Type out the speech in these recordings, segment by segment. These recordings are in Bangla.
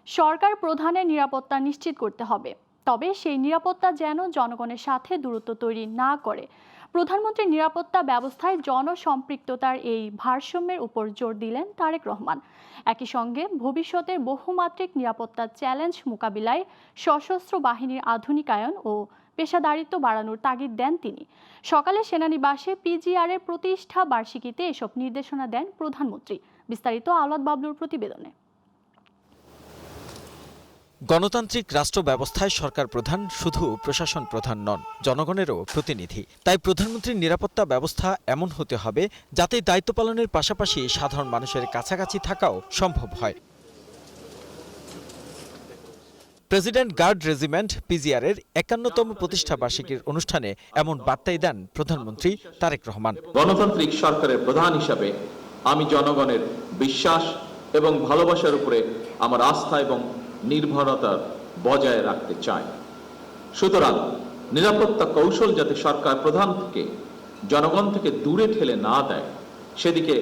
সরকার প্রধানের নিরাপত্তা নিশ্চিত করতে হবে, তবে সেই নিরাপত্তা যেন জনগণের সাথে দূরত্ব তৈরি না করে। প্রধানমন্ত্রীর নিরাপত্তা ব্যবস্থায় জনসম্পৃক্ততার এই ভারসাম্যের উপর জোর দিলেন তারেক রহমান। একই সঙ্গে ভবিষ্যতের বহুমাত্রিক নিরাপত্তা চ্যালেঞ্জ মোকাবিলায় সশস্ত্র বাহিনীর আধুনিকায়ন ও পেশাদারিত্ব বাড়ানোর তাগিদ দেন তিনি। সকালে সেনানিবাসে পিজিআরের প্রতিষ্ঠা বার্ষিকীতে এসব নির্দেশনা দেন প্রধানমন্ত্রী। বিস্তারিত আওলাদ বাবলুর প্রতিবেদনে। গণতান্ত্রিক রাষ্ট্র ব্যবস্থায় সরকার প্রধান শুধু প্রশাসন প্রধান নন, জনগণেরও প্রতিনিধি। তাই প্রধানমন্ত্রীর নিরাপত্তা ব্যবস্থা এমন হতে হবে যাতে দায়িত্ব পালনের পাশাপাশি সাধারণ মানুষের কাছাকাছি থাকাও সম্ভব হয়। প্রেসিডেন্ট গার্ড রেজিমেন্ট পিজিআরের ৫১তম প্রতিষ্ঠা বার্ষিকীর অনুষ্ঠানে এমন বার্তাই দেন প্রধানমন্ত্রী তারেক রহমান। গণতান্ত্রিক সরকারের প্রধান হিসাবে আমি জনগণের বিশ্বাস এবং ভালোবাসার উপরে আমার আস্থা এবং নির্ভরতা বজায় রাখতে চাই। সুতরাং নিরাপত্তা কৌশল যাতে সরকার প্রধান থেকে জনগণ থেকে দূরে ঠেলে না দেয়, সেদিকে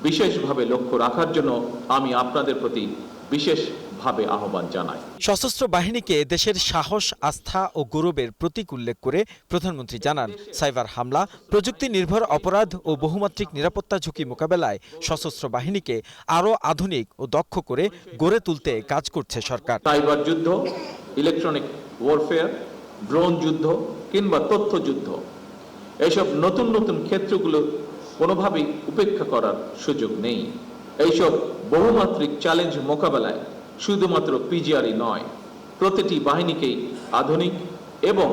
বিশেষভাবে লক্ষ্য রাখার জন্য আমি আপনাদের প্রতি বিশেষভাবে আহ্বান জানাই। সশস্ত্র বাহিনীকে দেশের সাহস, আস্থা ও গৌরবের প্রতীক উল্লেখ করে প্রধানমন্ত্রী জানান, সাইবার হামলা, প্রযুক্তি নির্ভর অপরাধ ও বহুমাত্রিক নিরাপত্তা ঝুঁকি মোকাবেলায় সশস্ত্র বাহিনীকে আরও আধুনিক ও দক্ষ করে গড়ে তুলতে কাজ করছে সরকার। সাইবার যুদ্ধ, ইলেকট্রনিক ওয়ারফেয়ার, ড্রোন যুদ্ধ কিংবা তথ্য যুদ্ধ, এইসব নতুন নতুন ক্ষেত্রগুলো কোনোভাবেই উপেক্ষা করার সুযোগ নেই। এইসব বহুমাত্রিক চ্যালেঞ্জ মোকাবেলায় শুধুমাত্র পিজিআরই নয়, প্রতিটি বাহিনীকেই আধুনিক এবং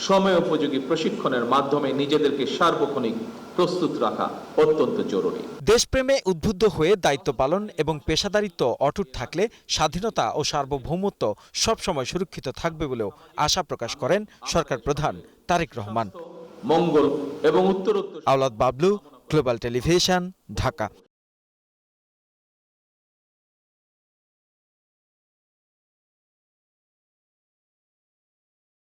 সময়োপযোগী প্রশিক্ষণের মাধ্যমে নিজেদেরকে সার্বক্ষণিক প্রস্তুত রাখা অত্যন্ত জরুরি। দেশপ্রেমে উদ্বুদ্ধ হয়ে দায়িত্ব পালন এবং পেশাদারিত্ব অটুট থাকলে স্বাধীনতা ও সার্বভৌমত্ব সবসময় সুরক্ষিত থাকবে বলেও আশা প্রকাশ করেন সরকার প্রধান তারেক রহমান। মঙ্গল এবং উত্তরোত্তর। আওলাদ বাবলু, গ্লোবাল টেলিভিশন, ঢাকা।